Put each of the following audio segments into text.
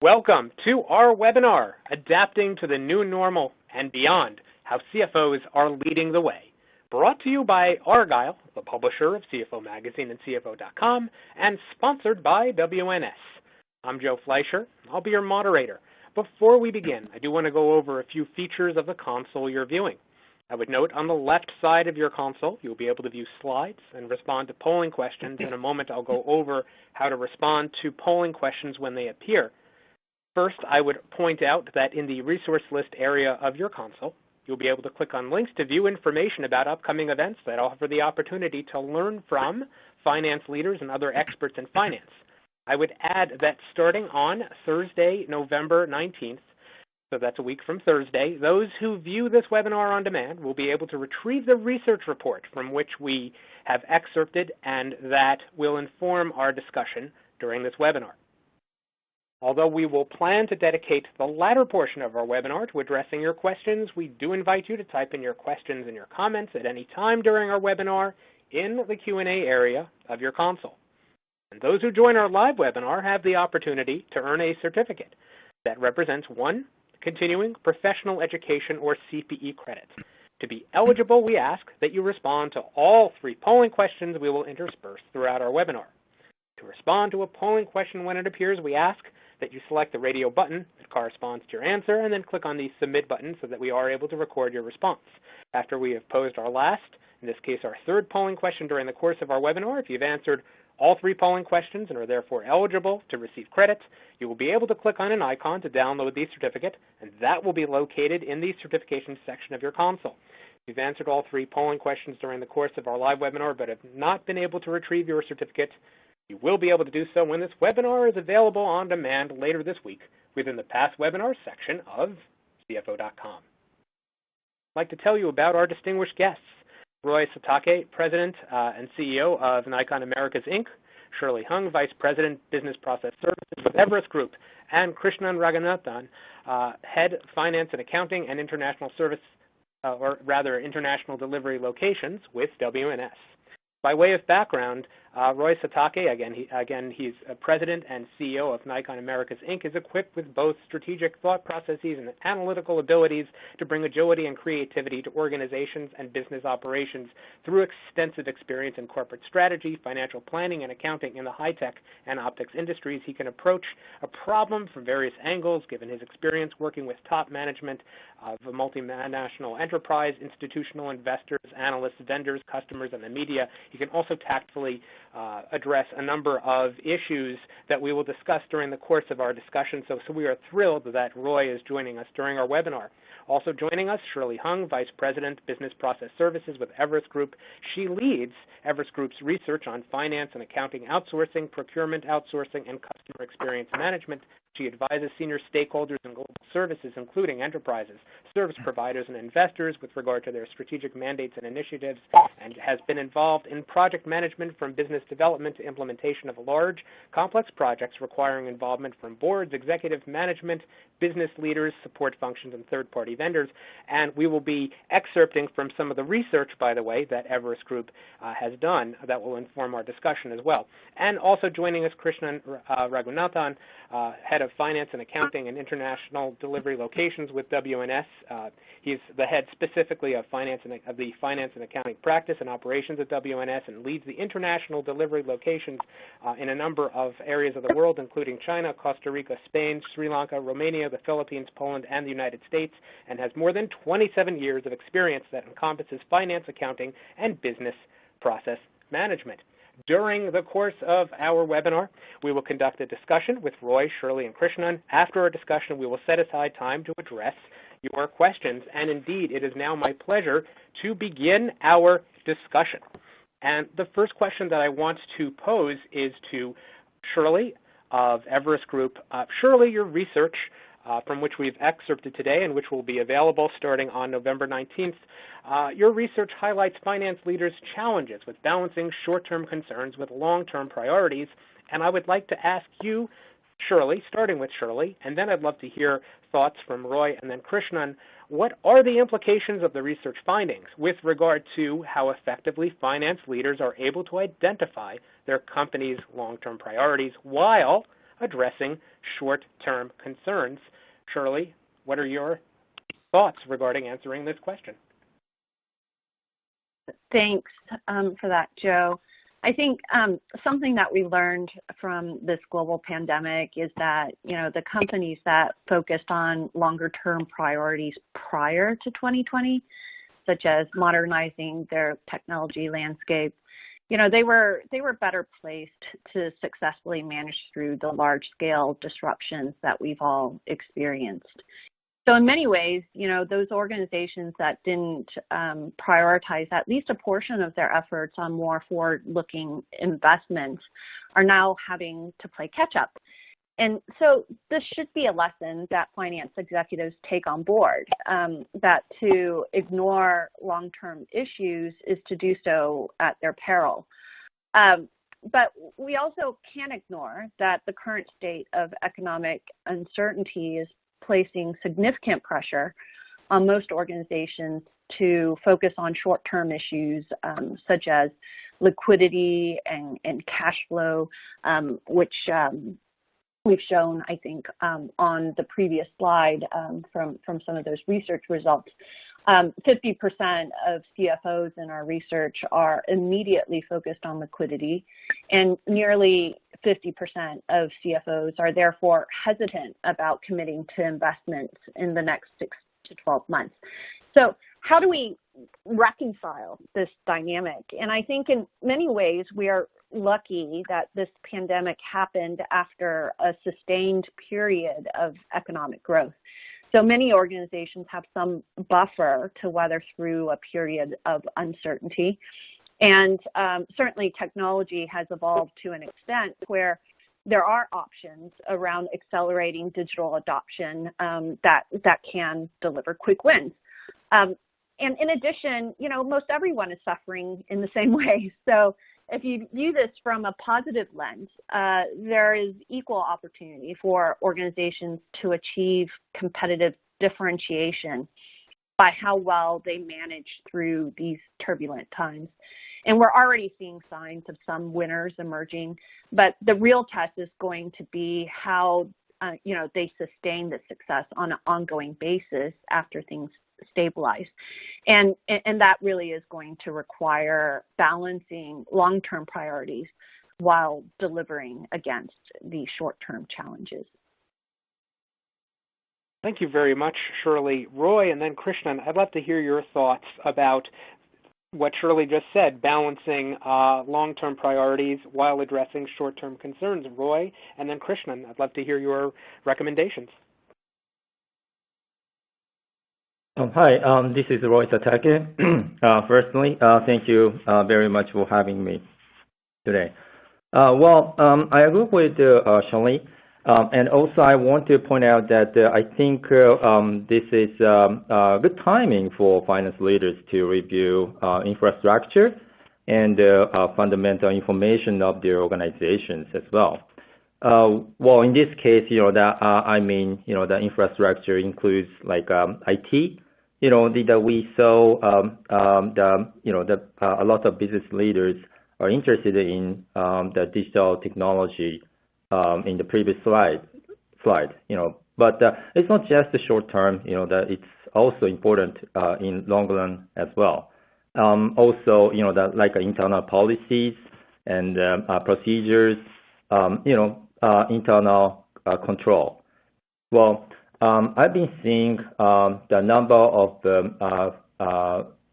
Welcome to our webinar, Adapting to the New Normal and Beyond, How CFOs Are Leading the Way, brought to you by Argyle, the publisher of CFO Magazine and CFO.com, and sponsored by WNS. I'm Joe Fleischer. I'll be your moderator. Before we begin, I do want to go over a few features of the console you're viewing. I would note on the left side of your console, you'll be able to view slides and respond to polling questions. In a moment, I'll go over how to respond to polling questions when they appear. First, I would point out that in the resource list area of your console, you'll be able to click on links to view information about upcoming events that offer the opportunity to learn from finance leaders and other experts in finance. I would add that starting on Thursday, November 19th, so that's a week from Thursday, those who view this webinar on demand will be able to retrieve the research report from which we have excerpted and that will inform our discussion during this webinar. Although we will plan to dedicate the latter portion of our webinar to addressing your questions, we do invite you to type in your questions and your comments at any time during our webinar in the Q&A area of your console. And those who join our live webinar have the opportunity to earn a certificate that represents one continuing professional education or CPE credit. To be eligible, we ask that you respond to all three polling questions we will intersperse throughout our webinar. To respond to a polling question when it appears, we ask that you select the radio button that corresponds to your answer and then click on the Submit button so that we are able to record your response. After we have posed our last, in this case our third polling question during the course of our webinar, if you've answered all three polling questions and are therefore eligible to receive credit, you will be able to click on an icon to download the certificate, and that will be located in the certification section of your console. If you've answered all three polling questions during the course of our live webinar but have not been able to retrieve your certificate, you will be able to do so when this webinar is available on demand later this week within the Past Webinars section of CFO.com. I'd like to tell you about our distinguished guests. Roy Satake, President and CEO of Nikon Americas, Inc., Shirley Hung, Vice President, Business Process Services with Everest Group, and Krishnan Raghunathan, Head Finance and Accounting and International International Delivery Locations with WNS. By way of background, Roy Satake, again, he's President and CEO of Nikon Americas, Inc., is equipped with both strategic thought processes and analytical abilities to bring agility and creativity to organizations and business operations through extensive experience in corporate strategy, financial planning, and accounting in the high-tech and optics industries. He can approach a problem from various angles, given his experience working with top management of a multinational enterprise, institutional investors, analysts, vendors, customers, and the media. He can also tactfully address a number of issues that we will discuss during the course of our discussion. So we are thrilled that Roy is joining us during our webinar. Also joining us, Shirley Hung, Vice President, Business Process Services with Everest Group. She leads Everest Group's research on finance and accounting outsourcing, procurement outsourcing, and customer experience management. She advises senior stakeholders in global services, including enterprises, service providers, and investors with regard to their strategic mandates and initiatives, and has been involved in project management from business development to implementation of large, complex projects requiring involvement from boards, executive management, business leaders, support functions, and third-party vendors. And we will be excerpting from some of the research, by the way, that Everest Group has done that will inform our discussion as well. And also joining us, Krishnan Raghunathan, Head of Finance and Accounting and International Delivery Locations with WNS. He's the head specifically of the Finance and Accounting Practice and Operations at WNS and leads the international delivery locations in a number of areas of the world, including China, Costa Rica, Spain, Sri Lanka, Romania, the Philippines, Poland, and the United States, and has more than 27 years of experience that encompasses finance, accounting, and business process management. During the course of our webinar, we will conduct a discussion with Roy, Shirley, and Krishnan. After our discussion, we will set aside time to address your questions. And indeed, it is now my pleasure to begin our discussion. And the first question that I want to pose is to Shirley of Everest Group. Shirley, your research from which we've excerpted today and which will be available starting on November 19th. Your research highlights finance leaders' challenges with balancing short-term concerns with long-term priorities, and I would like to ask you, Shirley, starting with Shirley, and then I'd love to hear thoughts from Roy and then Krishnan. What are the implications of the research findings with regard to how effectively finance leaders are able to identify their company's long-term priorities while addressing short-term concerns. Shirley, what are your thoughts regarding answering this question? Thanks for that, Joe. I think something that we learned from this global pandemic is that, the companies that focused on longer-term priorities prior to 2020, such as modernizing their technology landscape, they were better placed to successfully manage through the large-scale disruptions that we've all experienced. So in many ways, those organizations that didn't prioritize at least a portion of their efforts on more forward-looking investments are now having to play catch-up. And so this should be a lesson that finance executives take on board, that to ignore long-term issues is to do so at their peril. But we also can't ignore that the current state of economic uncertainty is placing significant pressure on most organizations to focus on short-term issues such as liquidity and cash flow, which we've shown, I think, on the previous slide from some of those research results. 50% of CFOs in our research are immediately focused on liquidity, and nearly 50% of CFOs are therefore hesitant about committing to investments in the next 6 to 12 months. So how do we reconcile this dynamic? And I think in many ways we are lucky that this pandemic happened after a sustained period of economic growth. So many organizations have some buffer to weather through a period of uncertainty. And certainly technology has evolved to an extent where there are options around accelerating digital adoption that can deliver quick wins. And in addition, most everyone is suffering in the same way. So if you view this from a positive lens, there is equal opportunity for organizations to achieve competitive differentiation by how well they manage through these turbulent times. And we're already seeing signs of some winners emerging, but the real test is going to be how they sustain the success on an ongoing basis after things stabilize. And that really is going to require balancing long-term priorities while delivering against the short-term challenges. Thank you very much, Shirley. Roy and then Krishnan, I'd love to hear your thoughts about what Shirley just said, balancing long-term priorities while addressing short-term concerns. Roy and then Krishnan, I'd love to hear your recommendations. Hi, this is Roy Satake. Firstly, thank you very much for having me today. I agree with Shirley, and also I want to point out that I think this is good timing for finance leaders to review infrastructure and fundamental information of their organizations as well. In this case, the infrastructure includes like IT. That we saw a lot of business leaders are interested in the digital technology in the previous slide. But it's not just the short term. That it's also important in long run as well. Also, like internal policies and procedures. Internal control. I've been seeing the number of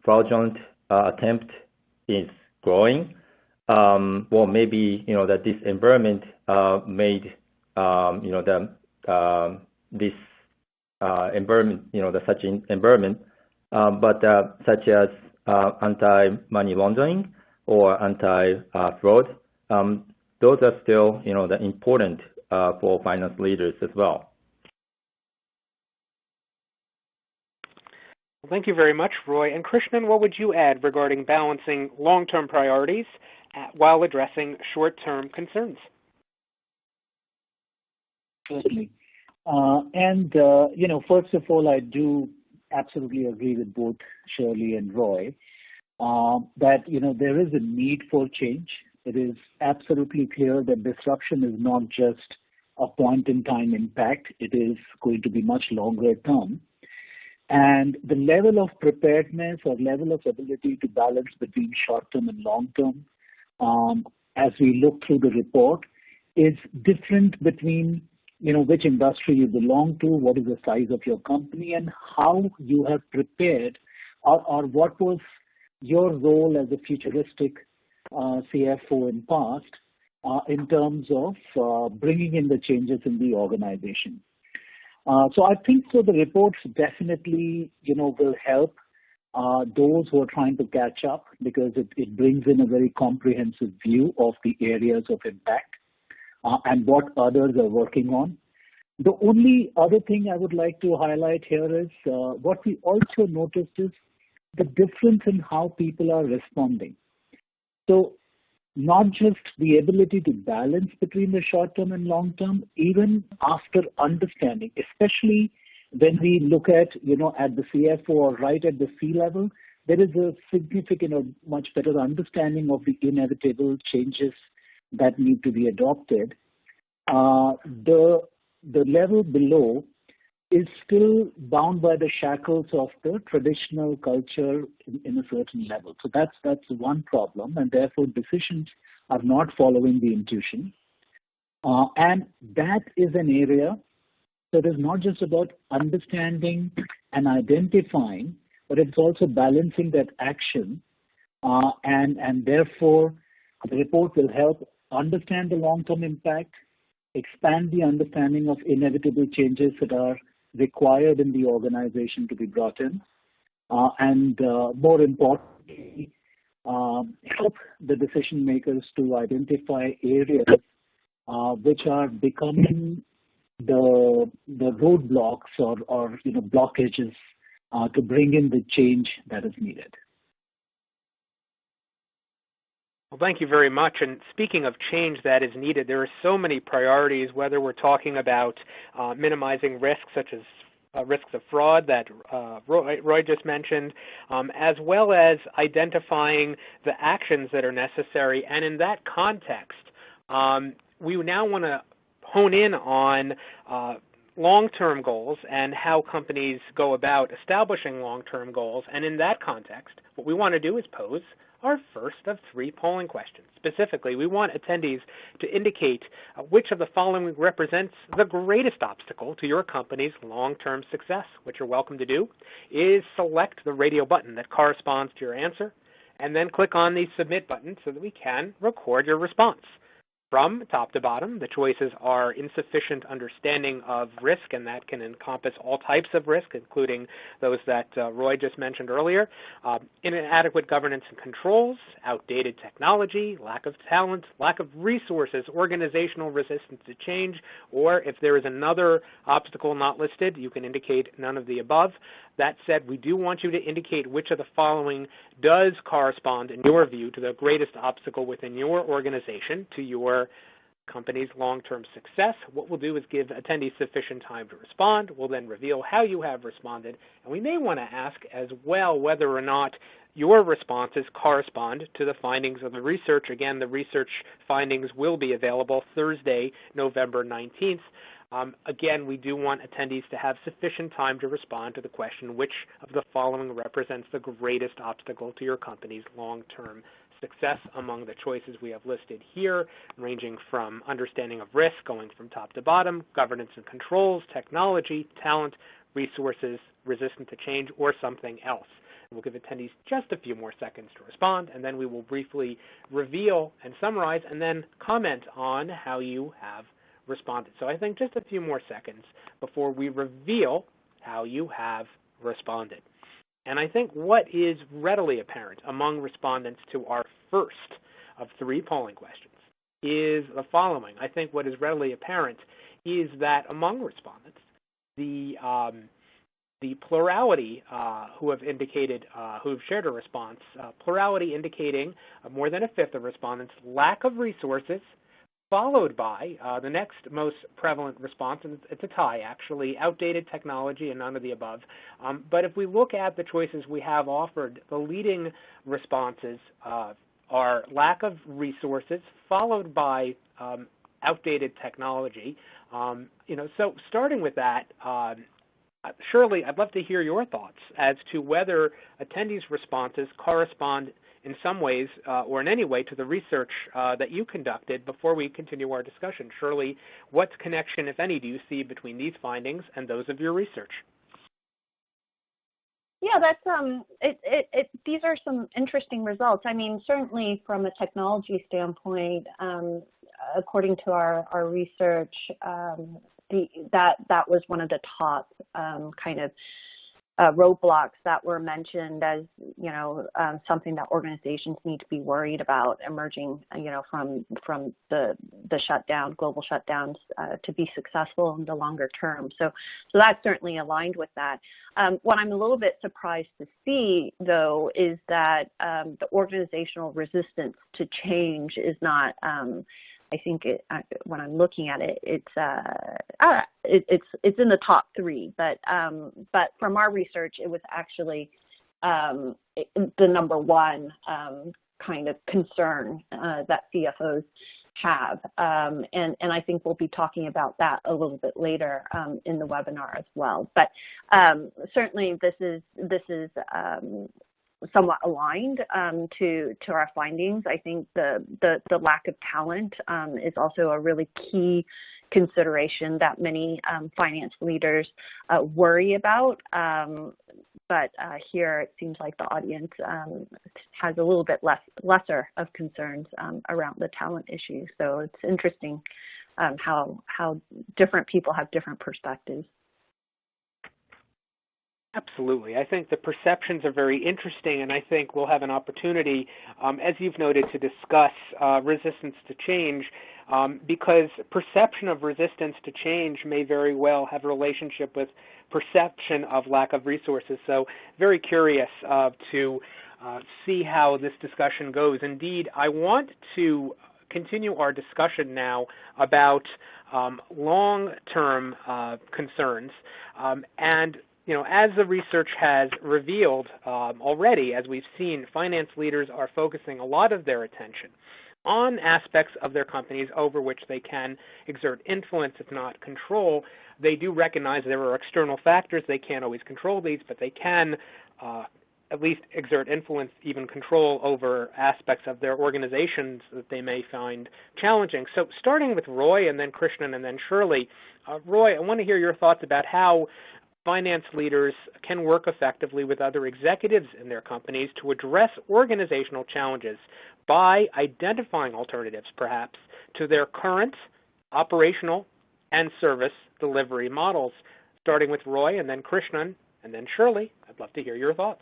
fraudulent attempt is growing. Maybe that this environment made this environment such an environment, but such as anti-money laundering or anti-fraud. Those are still the important for finance leaders as well. Thank you very much, Roy. And Krishnan, what would you add regarding balancing long-term priorities while addressing short-term concerns? Certainly. First of all, I do absolutely agree with both Shirley and Roy that, there is a need for change. It is absolutely clear that disruption is not just a point-in-time impact. It is going to be much longer term. And the level of preparedness or level of ability to balance between short-term and long-term, as we look through the report, is different between which industry you belong to, what is the size of your company, and how you have prepared, or what was your role as a futuristic CFO in past in terms of bringing in the changes in the organization. So I think the reports definitely will help those who are trying to catch up, because it brings in a very comprehensive view of the areas of impact and what others are working on. The only other thing I would like to highlight here is what we also noticed is the difference in how people are responding. So not just the ability to balance between the short term and long term, even after understanding, especially when we look at, at the CFO or right at the C level, there is a significant or much better understanding of the inevitable changes that need to be adopted. The level below is still bound by the shackles of the traditional culture in a certain level. So that's one problem, and therefore decisions are not following the intuition. And that is an area that is not just about understanding and identifying, but it's also balancing that action. And therefore, the report will help understand the long-term impact, expand the understanding of inevitable changes that are required in the organization to be brought in, and more importantly, help the decision makers to identify areas which are becoming the roadblocks or blockages to bring in the change that is needed. Well, thank you very much. And speaking of change that is needed, there are so many priorities, whether we're talking about minimizing risks such as risks of fraud that Roy just mentioned, as well as identifying the actions that are necessary. And in that context, we now want to hone in on long-term goals and how companies go about establishing long-term goals. And in that context, what we want to do is pose our first of 3 polling questions. Specifically, we want attendees to indicate which of the following represents the greatest obstacle to your company's long-term success. What you're welcome to do is select the radio button that corresponds to your answer, and then click on the Submit button so that we can record your response. From top to bottom, the choices are insufficient understanding of risk, and that can encompass all types of risk, including those that Roy just mentioned earlier, inadequate governance and controls, outdated technology, lack of talent, lack of resources, organizational resistance to change, or if there is another obstacle not listed, you can indicate none of the above. That said, we do want you to indicate which of the following does correspond, in your view, to the greatest obstacle within your organization to your company's long-term success. What we'll do is give attendees sufficient time to respond. We'll then reveal how you have responded, and we may want to ask as well whether or not your responses correspond to the findings of the research. Again, the research findings will be available Thursday, November 19th. Again, we do want attendees to have sufficient time to respond to the question, which of the following represents the greatest obstacle to your company's long-term success among the choices we have listed here, ranging from understanding of risk, going from top to bottom, governance and controls, technology, talent, resources, resistant to change, or something else. We'll give attendees just a few more seconds to respond, and then we will briefly reveal and summarize and then comment on how you have responded. So I think just a few more seconds before we reveal how you have responded. And I think what is readily apparent among respondents to our first of 3 polling questions is the following. I think what is readily apparent is that among respondents, the plurality who have indicated, who have shared a response, plurality indicating more than a fifth of respondents, lack of resources, followed by the next most prevalent response, and it's a tie actually, outdated technology and none of the above. But if we look at the choices we have offered, the leading responses are lack of resources, followed by outdated technology. So starting with that, Shirley, I'd love to hear your thoughts as to whether attendees' responses correspond in some ways or in any way to the research that you conducted before we continue our discussion. Shirley, what connection, if any, do you see between these findings and those of your research? Yeah, that's these are some interesting results. I mean, certainly from a technology standpoint, according to our research, that was one of the top kind of roadblocks that were mentioned as, something that organizations need to be worried about emerging, from the global shutdowns to be successful in the longer term. So that's certainly aligned with that. What I'm a little bit surprised to see, though, is that the organizational resistance to change is not. I think when I'm looking at it, it's in the top 3. But from our research, it was actually the number 1 kind of concern that CFOs have, and I think we'll be talking about that a little bit later in the webinar as well. But certainly, this is somewhat aligned to our findings. I think the lack of talent is also a really key consideration that many finance leaders worry about. But here it seems like the audience has a little bit lesser of concerns around the talent issue. So it's interesting how different people have different perspectives. Absolutely. I think the perceptions are very interesting, and I think we'll have an opportunity, as you've noted, to discuss resistance to change, because perception of resistance to change may very well have a relationship with perception of lack of resources. So very curious to see how this discussion goes. Indeed, I want to continue our discussion now about long-term concerns, and as the research has revealed already, as we've seen, finance leaders are focusing a lot of their attention on aspects of their companies over which they can exert influence, if not control. They do recognize there are external factors. They can't always control these, but they can at least exert influence, even control over aspects of their organizations that they may find challenging. So starting with Roy and then Krishnan and then Shirley. Roy, I want to hear your thoughts about how finance leaders can work effectively with other executives in their companies to address organizational challenges by identifying alternatives, perhaps, to their current operational and service delivery models. Starting with Roy and then Krishnan and then Shirley, I'd love to hear your thoughts.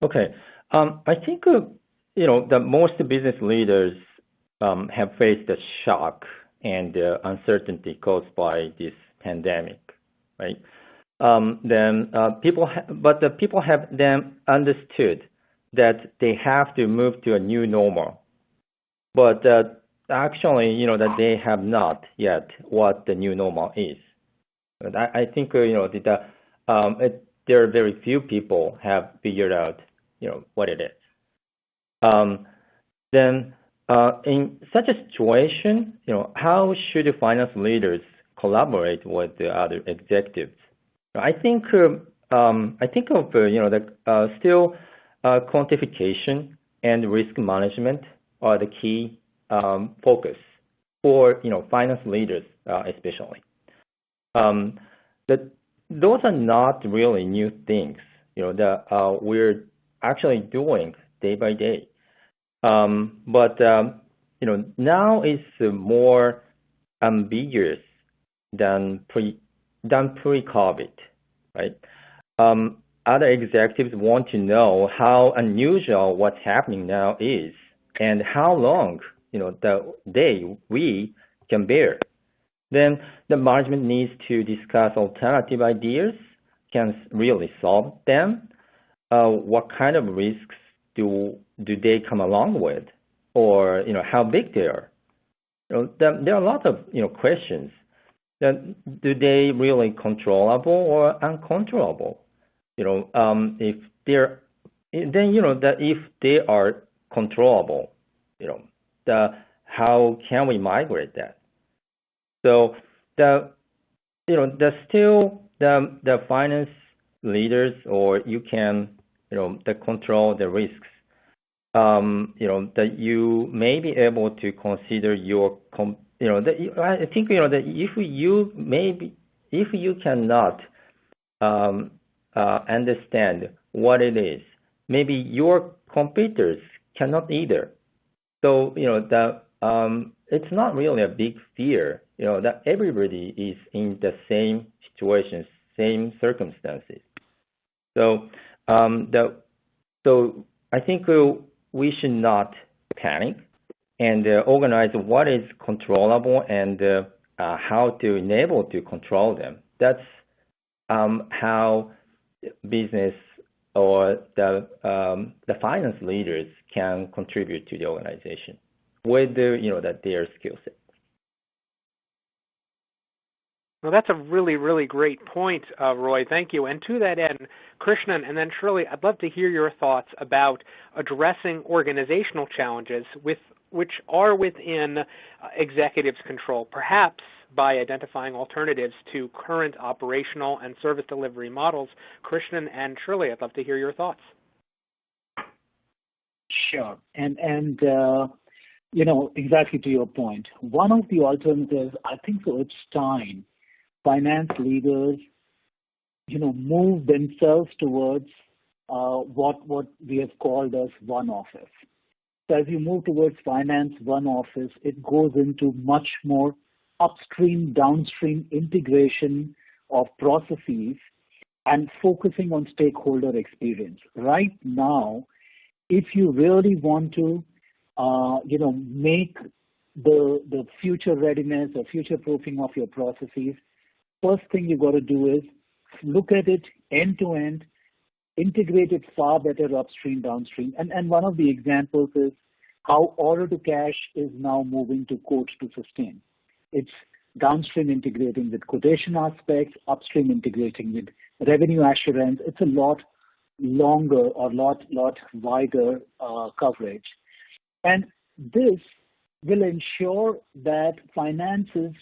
Okay. I think, the most business leaders have faced a shock and uncertainty caused by this pandemic. Right. People have then understood that they have to move to a new normal, but actually, that they have not yet what the new normal is. But I think there are very few people have figured out what it is. Then in such a situation, how should finance leaders collaborate with the other executives? I think of still quantification and risk management are the key focus for finance leaders especially. Those are not really new things that we're actually doing day by day. But now it's more ambiguous than pre-COVID, right? Other executives want to know how unusual what's happening now is and how long, we can bear. Then the management needs to discuss alternative ideas, can really solve them. What kind of risks do they come along with, or how big they are? There are a lot of questions. Then do they really controllable or uncontrollable? If they're if they are controllable, how can we migrate that? So the finance leaders, or you can control the risks. That you may be able to consider your I think that if you cannot understand what it is, maybe your competitors cannot either. So it's not really a big fear. That everybody is in the same situation, same circumstances. So so I think we should not panic and organize what is controllable and how to enable to control them. That's how business or the finance leaders can contribute to the organization with their skill set. Well, that's a really, really great point, Roy. Thank you. And to that end, Krishnan and then Shirley, I'd love to hear your thoughts about addressing organizational challenges which are within executives' control, perhaps by identifying alternatives to current operational and service delivery models. Krishnan and Shirley, I'd love to hear your thoughts. Sure. And exactly to your point, one of the alternatives, I think so it's time finance leaders, move themselves towards what we have called as one office. So as you move towards finance one office, it goes into much more upstream, downstream integration of processes and focusing on stakeholder experience. Right now, if you really want to, make the future readiness or future proofing of your processes, first thing you got to do is look at it end to end, integrate it far better upstream, downstream. And one of the examples is how order to cash is now moving to quote to sustain. It's downstream integrating with quotation aspects, upstream integrating with revenue assurance. It's a lot longer or lot wider coverage. And this will ensure that finance is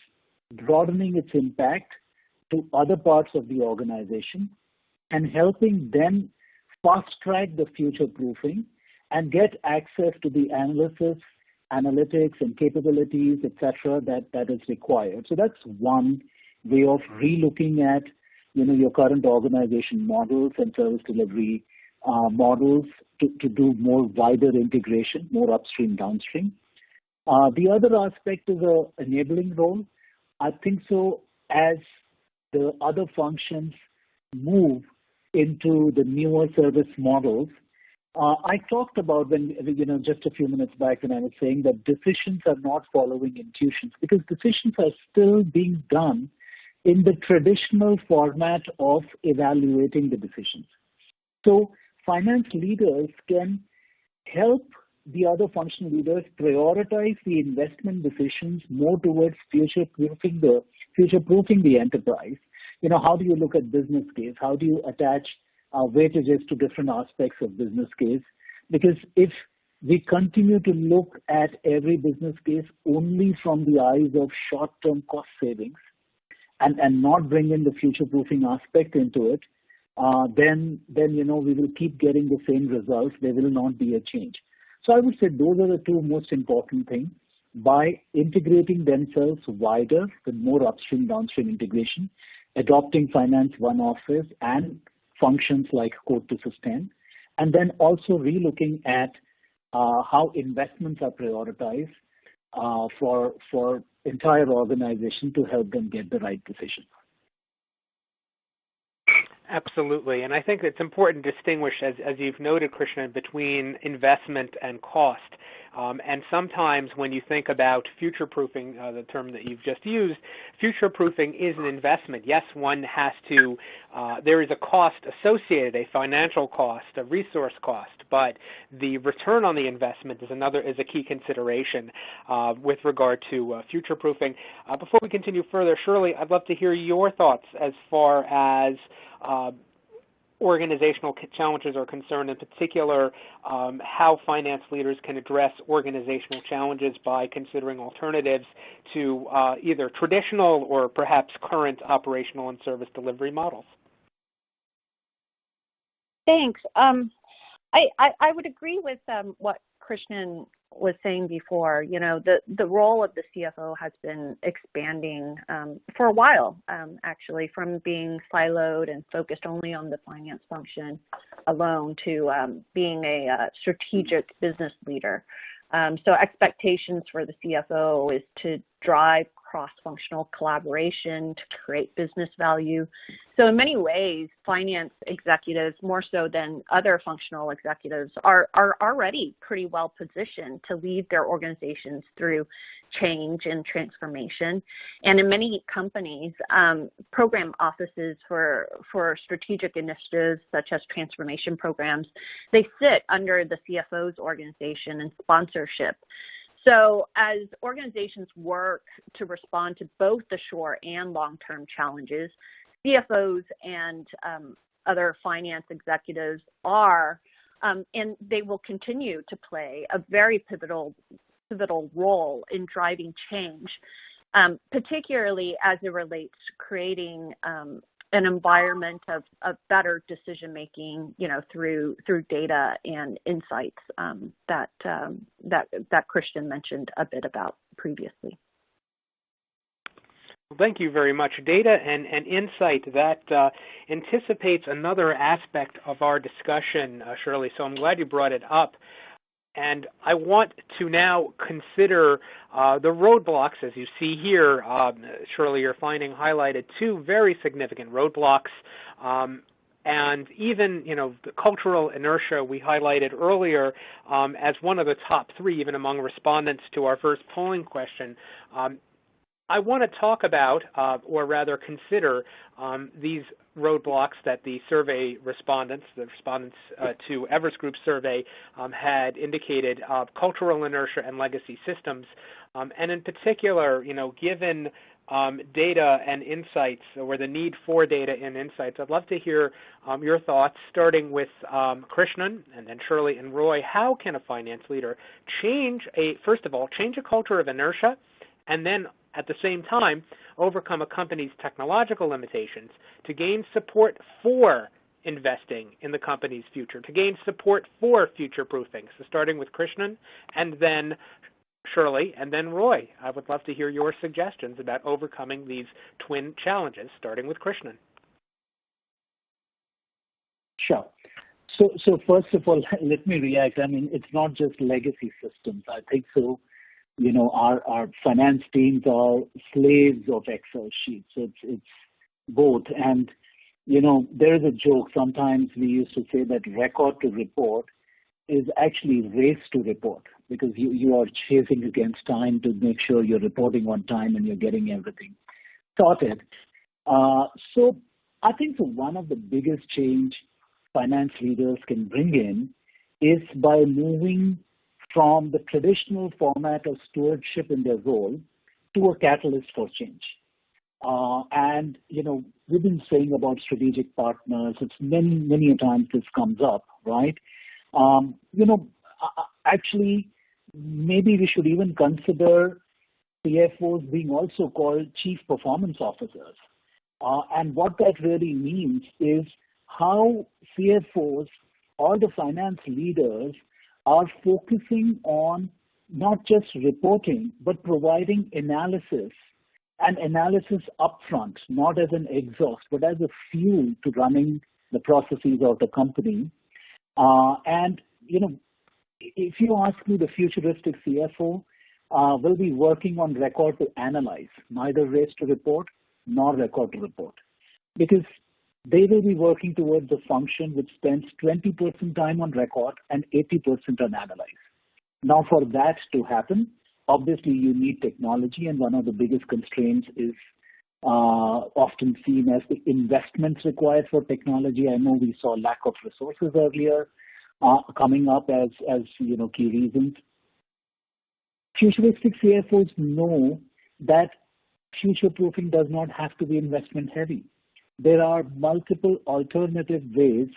broadening its impact to other parts of the organization and helping them fast track the future proofing and get access to the analysis, analytics and capabilities, etc., that is required. So that's one way of relooking at your current organization models and service delivery models to do more wider integration, more upstream, downstream. The other aspect is an enabling role. I think so as the other functions move into the newer service models. I talked about just a few minutes back when I was saying that decisions are not following intuitions because decisions are still being done in the traditional format of evaluating the decisions. So finance leaders can help the other functional leaders prioritize the investment decisions more towards future-proofing the enterprise. How do you look at business case? How do you attach weightages to different aspects of business case? Because if we continue to look at every business case only from the eyes of short-term cost savings and not bring in the future-proofing aspect into it, then we will keep getting the same results. There will not be a change. So I would say those are the two most important things. By integrating themselves wider with more upstream, downstream integration, adopting finance one office and functions like quote to sustain, and then also relooking at how investments are prioritized for entire organization to help them get the right decision. Absolutely, and I think it's important to distinguish, as you've noted, Krishnan, between investment and cost. And sometimes when you think about future-proofing, the term that you've just used, future-proofing is an investment. Yes, one has to, there is a cost associated, a financial cost, a resource cost, but the return on the investment is a key consideration with regard to future-proofing. Before we continue further, Shirley, I'd love to hear your thoughts as far as organizational challenges are concerned, in particular, how finance leaders can address organizational challenges by considering alternatives to either traditional or perhaps current operational and service delivery models. Thanks. I would agree with what Krishnan was saying before. You know, the role of the CFO has been expanding for a while, actually, from being siloed and focused only on the finance function alone to being a strategic business leader. So expectations for the CFO is to drive cross-functional collaboration to create business value. So in many ways, finance executives, more so than other functional executives, are already pretty well positioned to lead their organizations through change and transformation. And in many companies, program offices for strategic initiatives such as transformation programs, they sit under the CFO's organization and sponsorship. So as organizations work to respond to both the short and long-term challenges, CFOs and other finance executives are, and they will continue to play a very pivotal role in driving change, particularly as it relates to creating an environment of better decision making, you know, through data and insights that Krishnan mentioned a bit about previously. Well, thank you very much. Data and insight, that anticipates another aspect of our discussion, Shirley, so I'm glad you brought it up. And I want to now consider the roadblocks, as you see here. Shirley, you're finding highlighted two very significant roadblocks. And even, you know, the cultural inertia we highlighted earlier as one of the top three, even among respondents to our first polling question. I want to talk about, or rather consider, these roadblocks that the survey respondents, to Everest Group's survey, had indicated: cultural inertia and legacy systems. And in particular, you know, given data and insights, or the need for data and insights, I'd love to hear your thoughts, starting with Krishnan and then Shirley and Roy. How can a finance leader first of all, change a culture of inertia, and then at the same time overcome a company's technological limitations to gain support for investing in the company's future, to gain support for future-proofing? So starting with Krishnan, and then Shirley, and then Roy. I would love to hear your suggestions about overcoming these twin challenges, starting with Krishnan. Sure. So first of all, let me react. I mean, it's not just legacy systems. I think so. You know, our finance teams are slaves of Excel sheets. It's both. And, you know, there is a joke. Sometimes we used to say that record to report is actually race to report, because you are chasing against time to make sure you're reporting on time and you're getting everything sorted. So I think one of the biggest change finance leaders can bring in is by moving from the traditional format of stewardship in their role to a catalyst for change. And, you know, we've been saying about strategic partners. It's many times this comes up, right? You know, actually, maybe we should even consider CFOs being also called chief performance officers. And what that really means is how CFOs or the finance leaders are focusing on not just reporting, but providing analysis, and analysis upfront, not as an exhaust, but as a fuel to running the processes of the company. And, you know, if you ask me, the futuristic CFO will be working on record to analyze, neither race to report nor record to report, because they will be working towards a function which spends 20% time on record and 80% on analyze. Now, for that to happen, obviously you need technology, and one of the biggest constraints is often seen as the investments required for technology. I know we saw lack of resources earlier coming up as you know, key reasons. Futuristic CFOs know that future-proofing does not have to be investment heavy. there are multiple alternative ways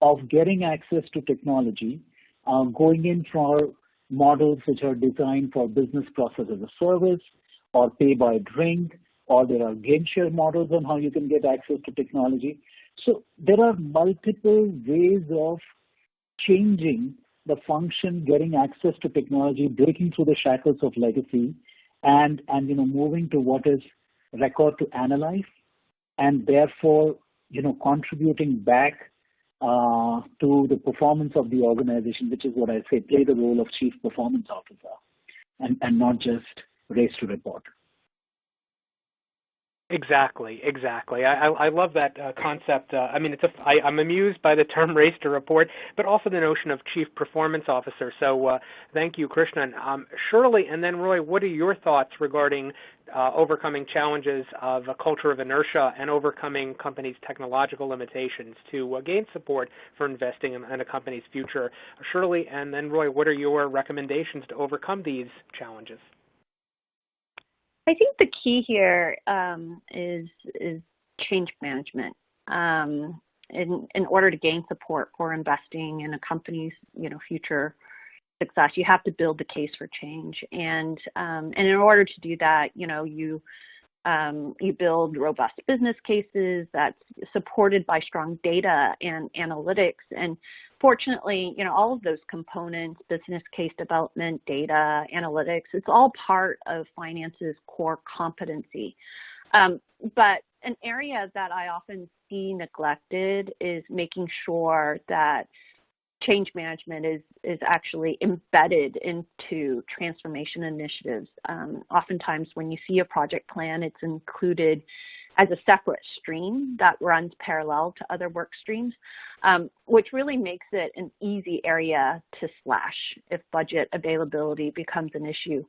of getting access to technology, going in for models which are designed for business process as a service or pay by drink, or there are game share models on how you can get access to technology. So there are multiple ways of changing the function, getting access to technology, breaking through the shackles of legacy, and moving to what is record to analyze, and therefore contributing back to the performance of the organization, which is what I say, play the role of chief performance officer, and not just race to report. Exactly. I love that concept. I mean, I'm amused by the term race to report, but also the notion of chief performance officer. So thank you, Krishnan. Shirley and then Roy, what are your thoughts regarding overcoming challenges of a culture of inertia and overcoming companies' technological limitations to gain support for investing in a company's future? Shirley and then Roy, what are your recommendations to overcome these challenges? I think the key here is change management. In order to gain support for investing in a company's future success, you have to build the case for change. And in order to do that, you build robust business cases that's supported by strong data and analytics. And fortunately, all of those components, business case development, data, analytics, it's all part of finance's core competency. But an area that I often see neglected is making sure that change management is actually embedded into transformation initiatives. Oftentimes when you see a project plan, it's included as a separate stream that runs parallel to other work streams, which really makes it an easy area to slash if budget availability becomes an issue.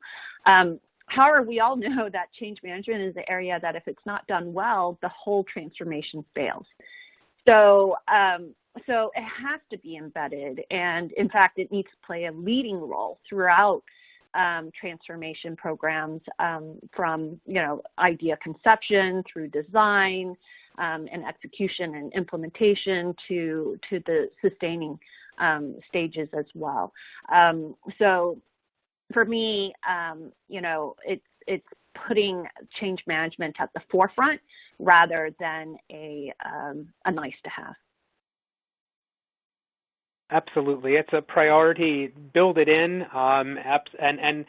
However, we all know that change management is the area that if it's not done well, the whole transformation fails. So it has to be embedded, and in fact, it needs to play a leading role throughout transformation programs, from idea conception through design and execution and implementation to the sustaining stages as well. So for me, it's putting change management at the forefront rather than a nice to have. Absolutely, it's a priority. Build it in, and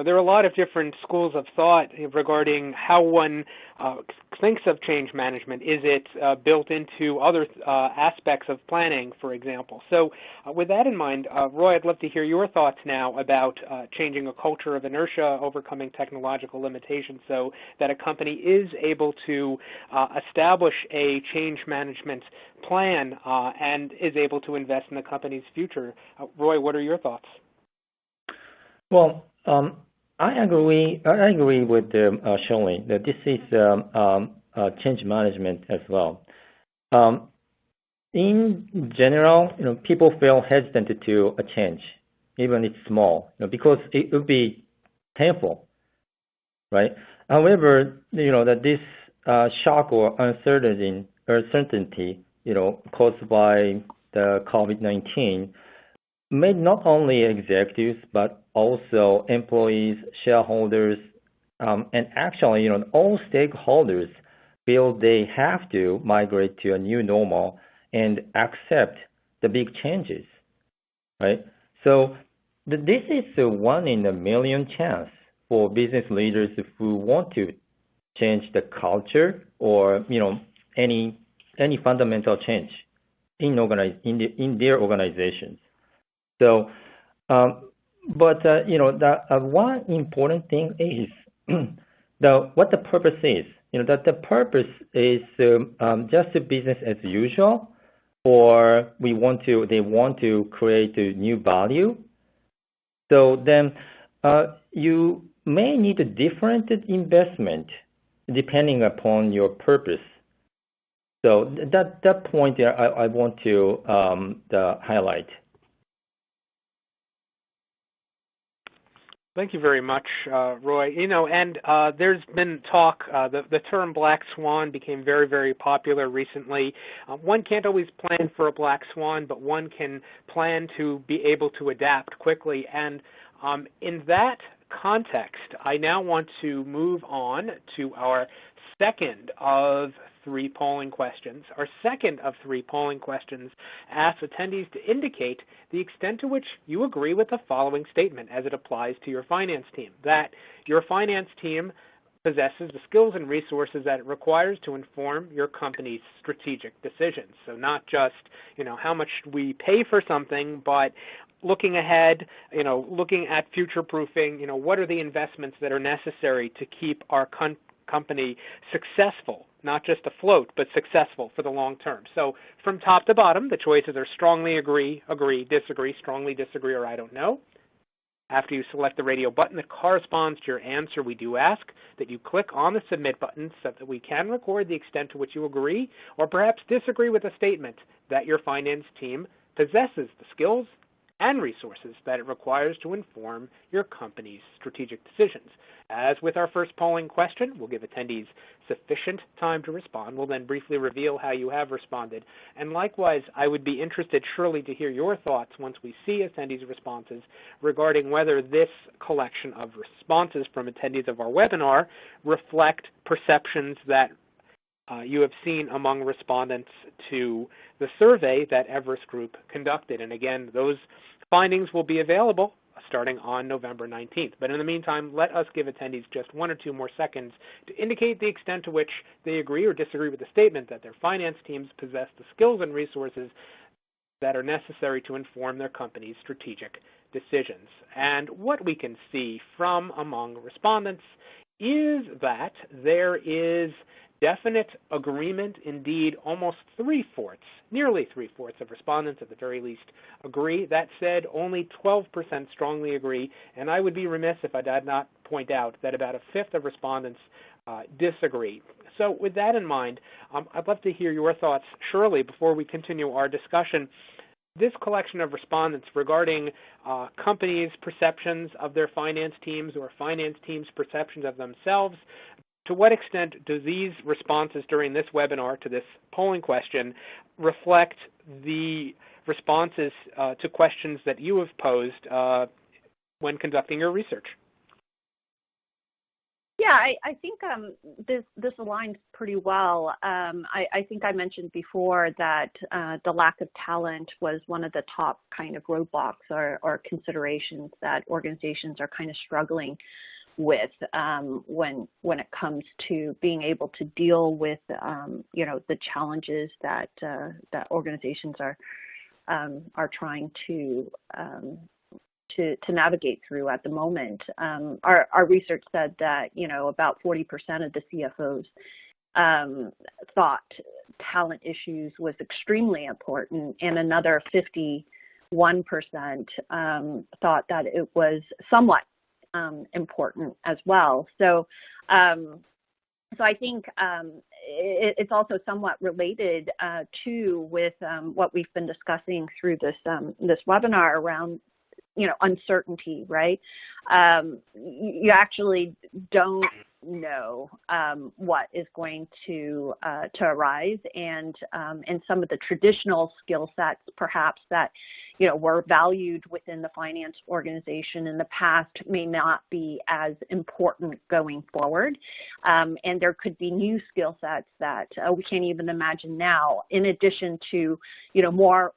there are a lot of different schools of thought regarding how one thinks of change management. Is it built into other aspects of planning, for example? So, with that in mind, Roy, I'd love to hear your thoughts now about changing a culture of inertia, overcoming technological limitations, so that a company is able to establish a change management plan and is able to invest in the company's future. Roy, what are your thoughts? Well, I agree with Shirley that this is change management as well. In general, people feel hesitant to a change, even if it's small, because it would be painful, right? However, that this shock or uncertainty, caused by the COVID-19 made not only executives but also employees, shareholders, and actually, all stakeholders feel they have to migrate to a new normal and accept the big changes, right? So this is a 1 in a million chance for business leaders who want to change the culture or any fundamental change in their organizations. So, but the one important thing is what the purpose is. That the purpose is just a business as usual, or they want to create a new value. So then you may need a different investment depending upon your purpose. So that point there I want to highlight. Thank you very much, Roy. And there's been talk, the term black swan became very, very popular recently. One can't always plan for a black swan, but one can plan to be able to adapt quickly. And in that context, I now want to move on to our second of three polling questions. Our second of three polling questions asks attendees to indicate the extent to which you agree with the following statement as it applies to your finance team, that your finance team possesses the skills and resources that it requires to inform your company's strategic decisions. So not just, how much we pay for something, but looking ahead, looking at future-proofing, what are the investments that are necessary to keep our company successful, not just afloat, but successful for the long term. So from top to bottom, the choices are strongly agree, disagree, strongly disagree, or I don't know. After you select the radio button that corresponds to your answer, we do ask that you click on the submit button so that we can record the extent to which you agree or perhaps disagree with a statement that your finance team possesses the skills and resources that it requires to inform your company's strategic decisions. As with our first polling question, we'll give attendees sufficient time to respond. We'll then briefly reveal how you have responded. And likewise, I would be interested, Shirley, to hear your thoughts once we see attendees' responses regarding whether this collection of responses from attendees of our webinar reflect perceptions that you have seen among respondents to the survey that Everest Group conducted. And again, those findings will be available starting on November 19th. But in the meantime, let us give attendees just 1 or 2 more seconds to indicate the extent to which they agree or disagree with the statement that their finance teams possess the skills and resources that are necessary to inform their company's strategic decisions. And what we can see from among respondents is that there is definite agreement. Indeed, almost 3/4, nearly 3/4 of respondents at the very least agree. That said, only 12% strongly agree, and I would be remiss if I did not point out that about 1/5 of respondents disagree. So with that in mind, I'd love to hear your thoughts, Shirley, before we continue our discussion. This collection of respondents regarding companies' perceptions of their finance teams or finance teams' perceptions of themselves, to what extent do these responses during this webinar to this polling question reflect the responses to questions that you have posed when conducting your research? Yeah, I think this aligns pretty well. I think I mentioned before that the lack of talent was one of the top kind of roadblocks or considerations that organizations are kind of struggling with when it comes to being able to deal with the challenges that organizations are trying to navigate through at the moment. Our research said that about 40% of the CFOs thought talent issues was extremely important, and another 51% thought that it was somewhat important as well. So I think it's also somewhat related with what we've been discussing through this webinar around uncertainty, right? You actually don't know what is going to arise, and some of the traditional skill sets perhaps that were valued within the finance organization in the past may not be as important going forward, and there could be new skill sets that we can't even imagine now, in addition to more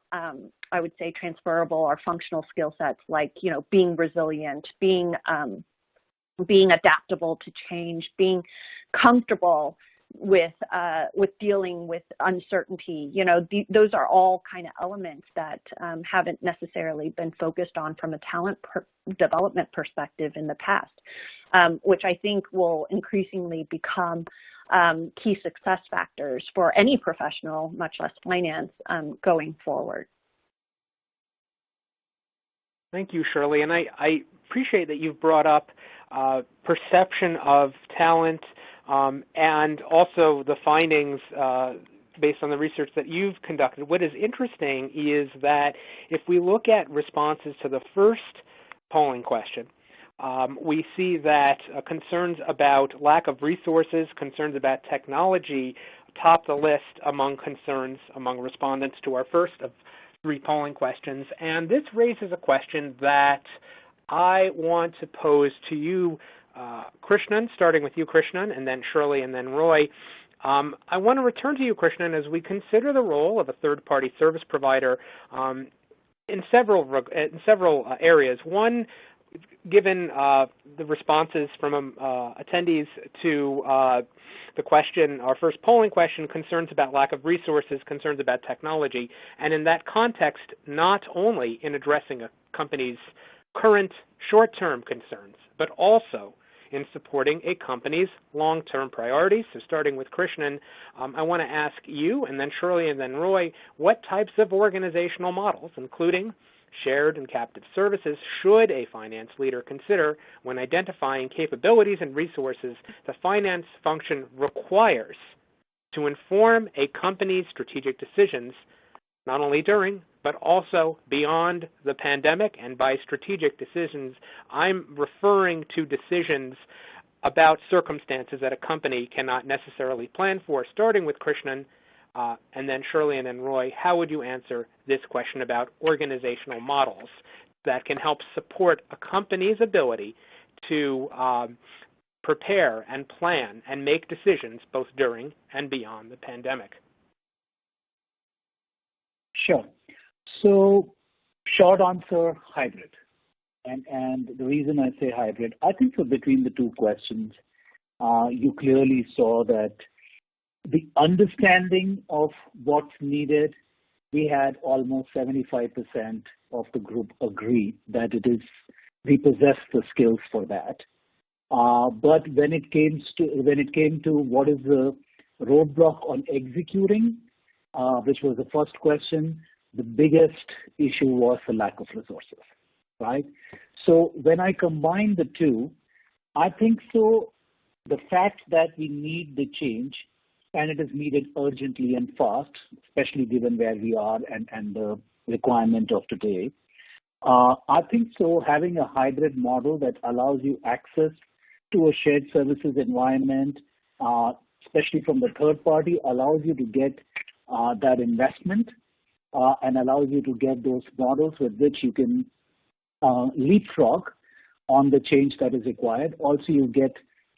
I would say transferable or functional skill sets like being resilient, being adaptable to change, being comfortable with dealing with uncertainty. Those are all kind of elements that haven't necessarily been focused on from a talent development perspective in the past, which I think will increasingly become key success factors for any professional, much less finance, going forward. Thank you, Shirley. And I appreciate that you've brought up perception of talent and also the findings based on the research that you've conducted. What is interesting is that if we look at responses to the first polling question, we see that concerns about lack of resources, concerns about technology top the list among concerns among respondents to our first of 3 polling questions. And this raises a question that I want to pose to you, Krishnan, starting with you, Krishnan, and then Shirley, and then Roy. I want to return to you, Krishnan, as we consider the role of a third-party service provider in several areas. One, given the responses from attendees to the question, our first polling question, concerns about lack of resources, concerns about technology, and in that context, not only in addressing a company's current short-term concerns, but also in supporting a company's long-term priorities. So starting with Krishnan, I want to ask you, and then Shirley, and then Roy, what types of organizational models, including shared and captive services, should a finance leader consider when identifying capabilities and resources the finance function requires to inform a company's strategic decisions, not only during, but also beyond the pandemic? And by strategic decisions, I'm referring to decisions about circumstances that a company cannot necessarily plan for. Starting with Krishnan, and then Shirley, and then Roy, how would you answer this question about organizational models that can help support a company's ability to prepare and plan and make decisions both during and beyond the pandemic? Sure. So short answer, hybrid. And the reason I say hybrid, I think so between the 2 questions, you clearly saw that the understanding of what's needed, we had almost 75% of the group agree that we possess the skills for that. But when it came to what is the roadblock on executing, which was the first question, the biggest issue was the lack of resources, right? So when I combine the 2, I think so the fact that we need the change, and it is needed urgently and fast, especially given where we are and the requirement of today. I think so having a hybrid model that allows you access to a shared services environment, especially from the third party, allows you to get that investment and allows you to get those models with which you can leapfrog on the change that is required. Also, you get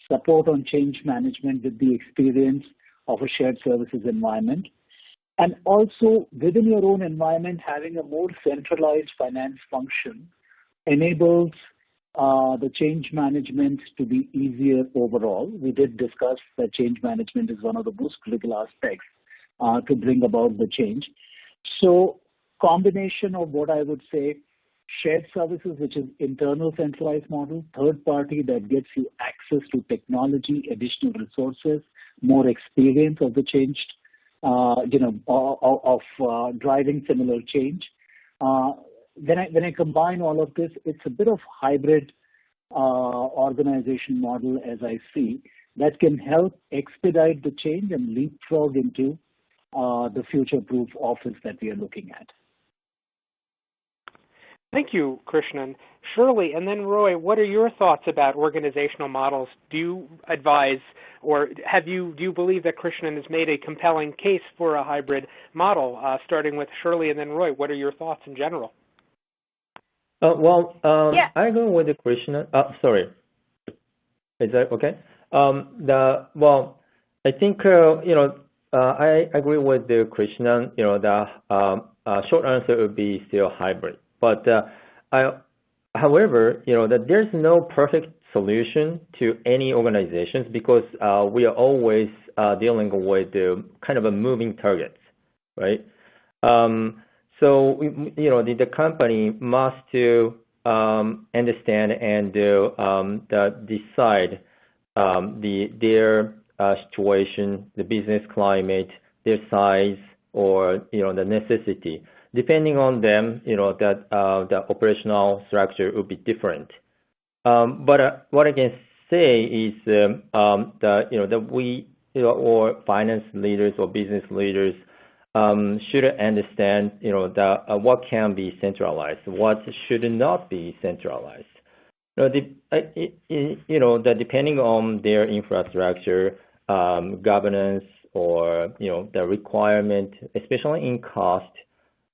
support on change management with the experience of a shared services environment. And also, within your own environment, having a more centralized finance function enables the change management to be easier overall. We did discuss that change management is one of the most critical aspects to bring about the change. So combination of what I would say, shared services, which is internal centralized model, third party that gives you access to technology, additional resources, more experience of the change, driving similar change. When I combine all of this, it's a bit of hybrid organization model, as I see, that can help expedite the change and leapfrog into the future-proof office that we are looking at. Thank you, Krishnan. Shirley, and then Roy, what are your thoughts about organizational models? Do you advise, or do you believe that Krishnan has made a compelling case for a hybrid model? Starting with Shirley and then Roy, what are your thoughts in general? I go with the Krishnan. Sorry, is that okay? I think I agree with the Krishnan. The short answer would be still hybrid. But however, that there's no perfect solution to any organizations because we are always dealing with kind of a moving targets, right? So the company must to understand and decide their situation, the business climate, their size, or the necessity. Depending on them, that the operational structure will be different. But what I can say is that we or finance leaders or business leaders should understand what can be centralized, what should not be centralized. depending on their infrastructure, governance, or the requirement, especially in cost,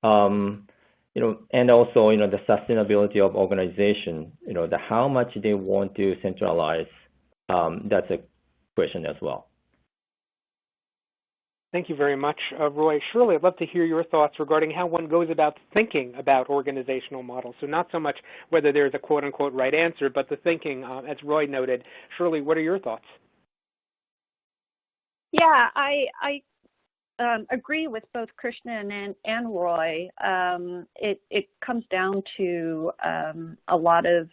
and also the sustainability of organization, how much they want to centralize. That's a question as well. Thank you very much, Roy. Shirley, I'd love to hear your thoughts regarding how one goes about thinking about organizational models. So not so much whether there's a quote-unquote right answer, but the thinking, as Roy noted. Shirley, what are your thoughts? Yeah, I agree with both Krishnan and Roy. It comes down to a lot of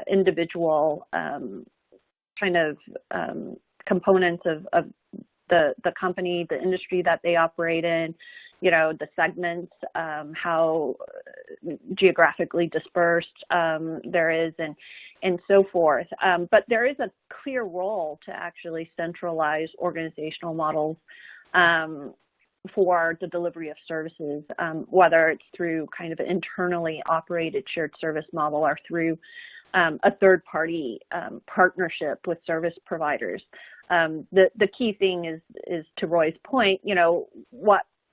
individual kind of components of the company, the industry that they operate in, the segments, how geographically dispersed there is, and so forth. But there is a clear role to actually centralize organizational models for the delivery of services, whether it's through kind of an internally operated shared service model or through a third-party partnership with service providers. The key thing is to Roy's point,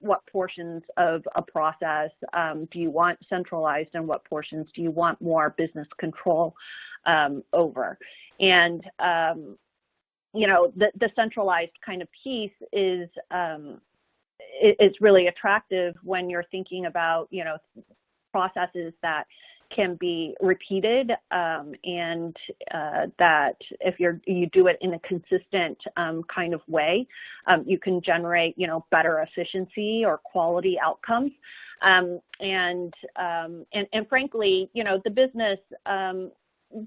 what portions of a process do you want centralized, and what portions do you want more business control over? And the centralized kind of piece is really attractive when you're thinking about processes that can be repeated, and that if you do it in a consistent kind of way, you can generate better efficiency or quality outcomes, and frankly the business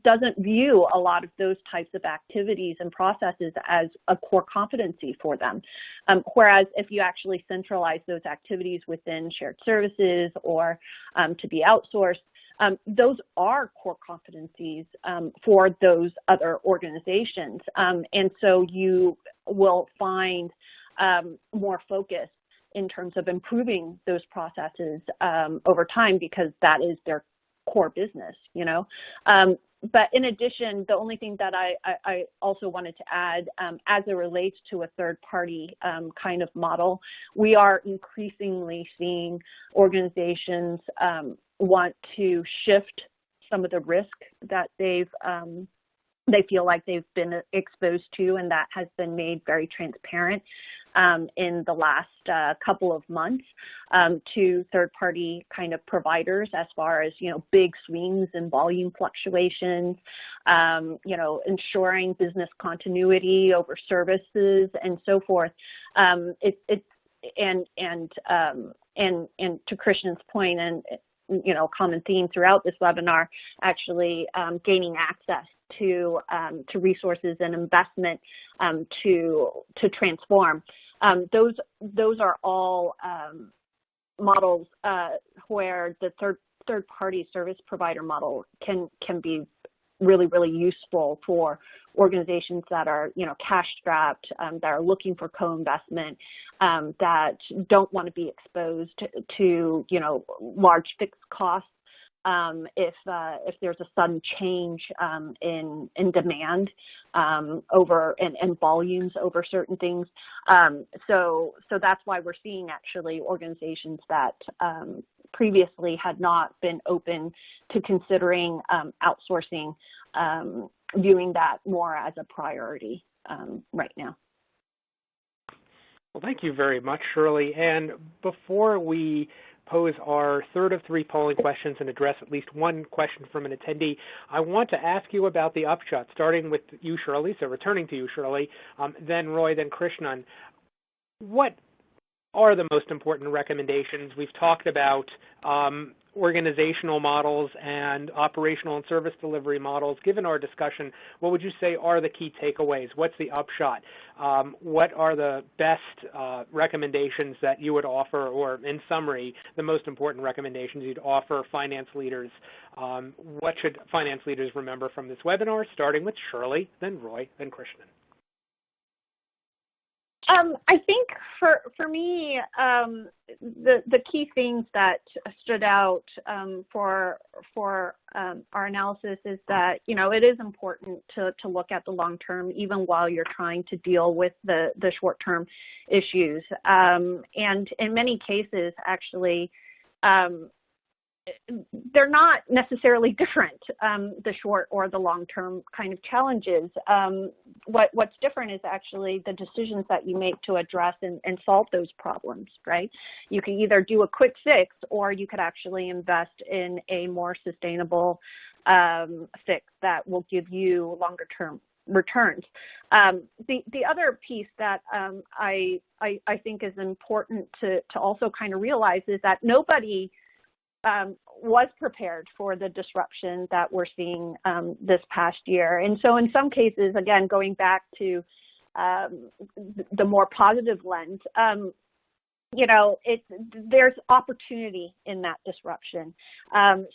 doesn't view a lot of those types of activities and processes as a core competency for them. Whereas if you actually centralize those activities within shared services or to be outsourced, those are core competencies for those other organizations. And so you will find more focus in terms of improving those processes over time, because that is their core business, But in addition, the only thing that I also wanted to add, as it relates to a third-party kind of model, we are increasingly seeing organizations want to shift some of the risk that they feel like they've been exposed to, and that has been made very transparent in the last couple of months to third-party kind of providers, as far as big swings in volume fluctuations, ensuring business continuity over services and so forth. And to Krishnan's point, and common theme throughout this webinar, actually gaining access to resources and investment to transform. Those are all models where the third-party service provider model can be really, really useful for organizations that are cash-strapped, that are looking for co-investment, that don't want to be exposed to large fixed costs if there's a sudden change in demand over and volumes over certain things. So that's why we're seeing actually organizations that previously had not been open to considering outsourcing, viewing that more as a priority right now. Well, thank you very much, Shirley. And before we pose our third of three polling questions and address at least one question from an attendee, I want to ask you about the upshot, starting with you, Shirley, so returning to you, Shirley, then Roy, then Krishnan. What are the most important recommendations? We've talked about organizational models and operational and service delivery models. Given our discussion, what would you say are the key takeaways? What's the upshot? What are the best recommendations that you would offer, or in summary, the most important recommendations you'd offer finance leaders? What should finance leaders remember from this webinar, starting with Shirley, then Roy, then Krishnan? I think for me, the key things that stood out for our analysis is that, you know, it is important to look at the long term, even while you're trying to deal with the short term issues. And in many cases, actually, they're not necessarily different, the short or the long-term kind of challenges. What's different is actually the decisions that you make to address and solve those problems, right? You can either do a quick fix, or you could actually invest in a more sustainable fix that will give you longer-term returns. The other piece that I think is important to also kind of realize is that nobody was prepared for the disruption that we're seeing this past year. And so in some cases, again, going back to the more positive lens, you know, there's opportunity in that disruption.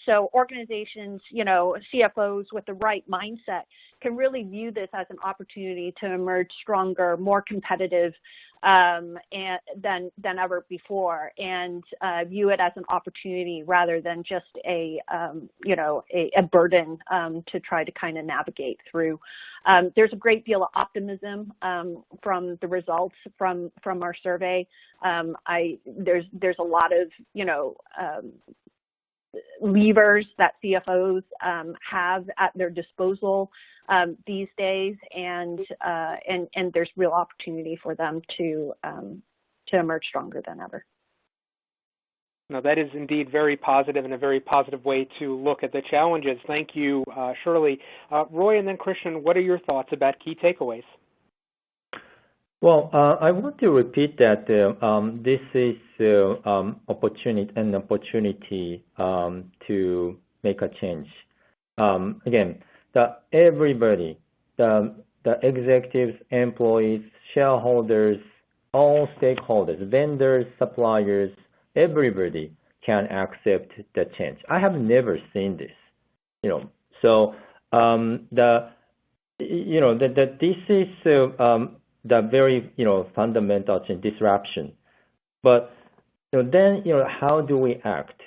So organizations, you know, CFOs with the right mindset can really view this as an opportunity to emerge stronger, more competitive than ever before, and view it as an opportunity rather than just a burden to try to kind of navigate through. There's a great deal of optimism from the results from our survey. There's a lot of, you know, levers that CFOs have at their disposal these days, and there's real opportunity for them to emerge stronger than ever. No, that is indeed very positive, and a very positive way to look at the challenges. Thank you, Shirley. Roy and then Krishnan, what are your thoughts about key takeaways? Well, I want to repeat that this is an opportunity to make a change. Again, everybody, the executives, employees, shareholders, all stakeholders, vendors, suppliers, everybody can accept the change. I have never seen this, you know. So this is the very, you know, fundamental change, disruption. But then, you know, how do we act?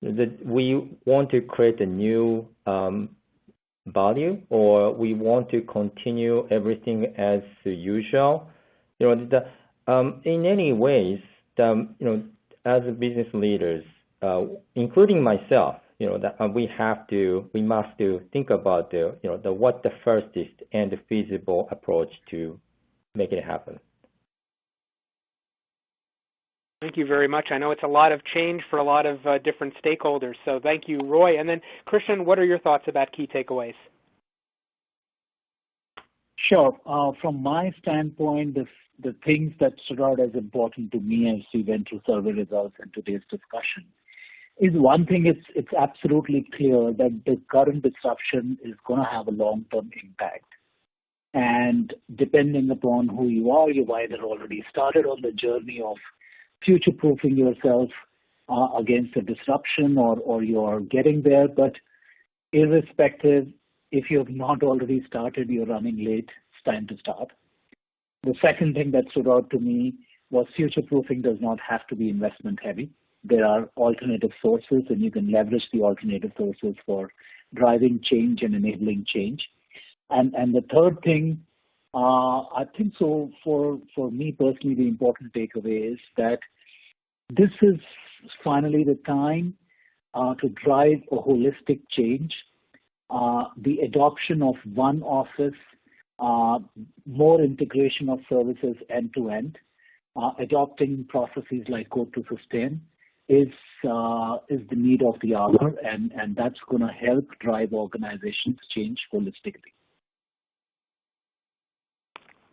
We want to create a new value, or we want to continue everything as usual. You know, in any ways, you know, as business leaders, including myself, you know, that we must think about what the fastest and feasible approach to make it happen. Thank you very much. I know it's a lot of change for a lot of different stakeholders, so thank you, Roy. And then, Krishnan, what are your thoughts about key takeaways? Sure. From my standpoint, the things that stood out as important to me as we went through survey results and today's discussion is, one thing, it's absolutely clear that the current disruption is going to have a long-term impact. And depending upon who you are, you've either already started on the journey of future-proofing yourself against the disruption, or you're getting there. But irrespective, if you have not already started, you're running late. It's time to start. The second thing that stood out to me was future-proofing does not have to be investment-heavy. There are alternative sources, and you can leverage the alternative sources for driving change and enabling change. And the third thing, I think so for me personally, the important takeaway is that this is finally the time to drive a holistic change, the adoption of one office, more integration of services end to end, adopting processes like Code to Sustain is the need of the hour, and that's going to help drive organizations change holistically.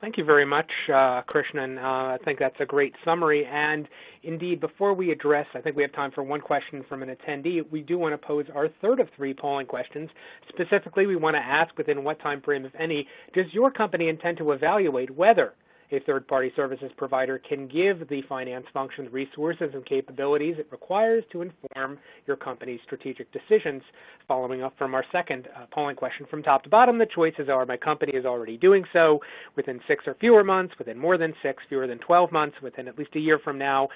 Thank you very much, Krishnan. I think that's a great summary. And indeed, before we address, I think we have time for one question from an attendee. We do want to pose our third of three polling questions. Specifically, we want to ask, within what time frame, if any, does your company intend to evaluate whether a third-party services provider can give the finance function the resources and capabilities it requires to inform your company's strategic decisions. Following up from our second polling question from top to bottom, the choices are: my company is already doing so within 6 or fewer months, within more than 6, fewer than 12 months, within at least a year from now.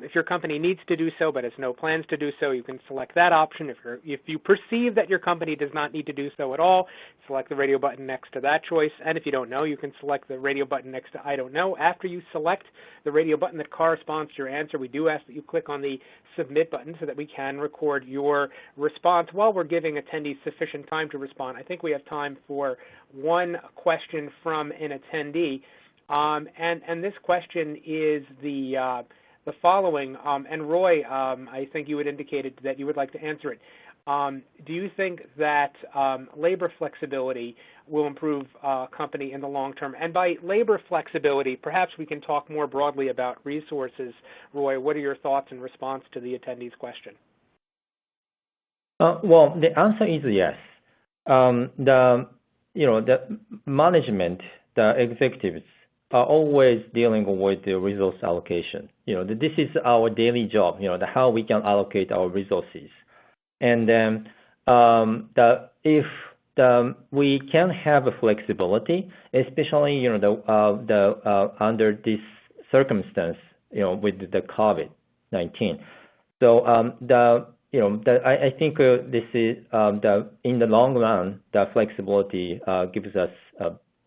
If your company needs to do so but has no plans to do so, you can select that option. If you perceive that your company does not need to do so at all, select the radio button next to that choice. And if you don't know, you can select the radio button next to I don't know. After you select the radio button that corresponds to your answer, we do ask that you click on the submit button so that we can record your response while we're giving attendees sufficient time to respond. I think we have time for one question from an attendee. And this question is the following. And Roy, I think you had indicated that you would like to answer it. Do you think that labor flexibility will improve company in the long term? And by labor flexibility, perhaps we can talk more broadly about resources. Roy, what are your thoughts in response to the attendee's question? Well, the answer is yes. The management, the executives are always dealing with the resource allocation. This is our daily job. How we can allocate our resources. And then if we can have a flexibility, especially under this circumstance, with the COVID-19. So I think this is in the long run, the flexibility gives us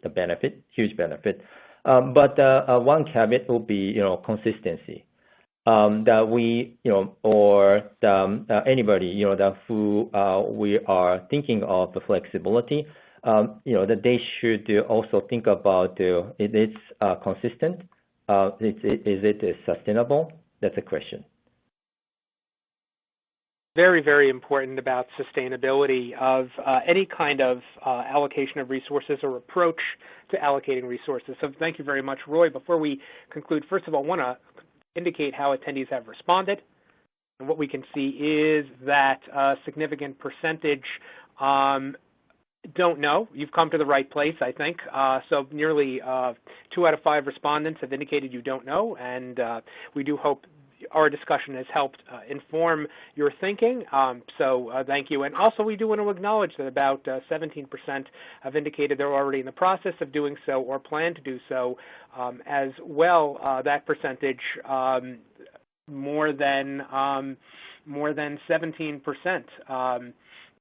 the benefit, huge benefit. But one caveat will be consistency. That we, or anybody, who we are thinking of the flexibility, that they should also think about it is consistent, is it sustainable? That's a question. Very, very important about sustainability of any kind of allocation of resources or approach to allocating resources. So thank you very much, Roy. Before we conclude, first of all, I want to indicate how attendees have responded. And what we can see is that a significant percentage don't know. You've come to the right place, I think. So nearly 2 out of 5 respondents have indicated you don't know, and we do hope our discussion has helped inform your thinking. So thank you. And also we do want to acknowledge that about 17% have indicated they're already in the process of doing so or plan to do so as well. That percentage more than 17%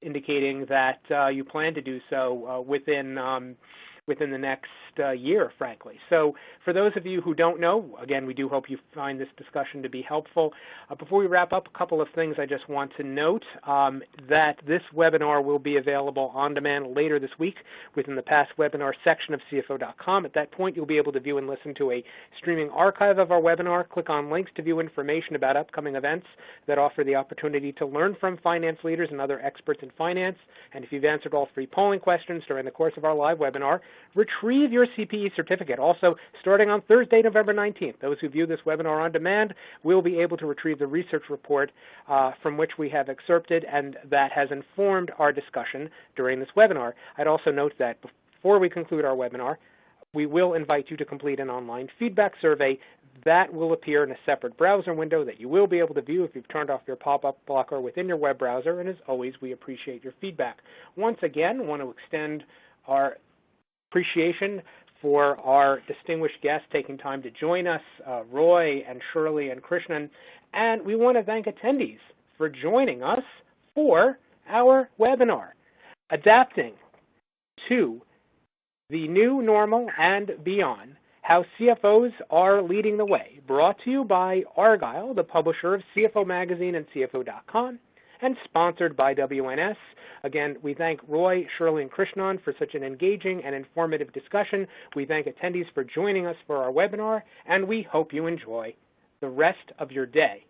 indicating that you plan to do so within the next year, frankly. So for those of you who don't know, again, we do hope you find this discussion to be helpful. Before we wrap up, a couple of things I just want to note, that this webinar will be available on demand later this week within the past webinar section of CFO.com. At that point, you'll be able to view and listen to a streaming archive of our webinar. Click on links to view information about upcoming events that offer the opportunity to learn from finance leaders and other experts in finance. And if you've answered all 3 polling questions during the course of our live webinar, retrieve your CPE certificate. Also, starting on Thursday, November 19th, those who view this webinar on demand will be able to retrieve the research report from which we have excerpted and that has informed our discussion during this webinar. I'd also note that before we conclude our webinar, we will invite you to complete an online feedback survey that will appear in a separate browser window that you will be able to view if you've turned off your pop-up blocker within your web browser. And as always, we appreciate your feedback. Once again, I want to extend our appreciation for our distinguished guests taking time to join us, Roy and Shirley and Krishnan. And we want to thank attendees for joining us for our webinar, Adapting to the New Normal and Beyond, How CFOs Are Leading the Way, brought to you by Argyle, the publisher of CFO Magazine and CFO.com, and sponsored by WNS. Again, we thank Roy, Shirley, and Krishnan for such an engaging and informative discussion. We thank attendees for joining us for our webinar, and we hope you enjoy the rest of your day.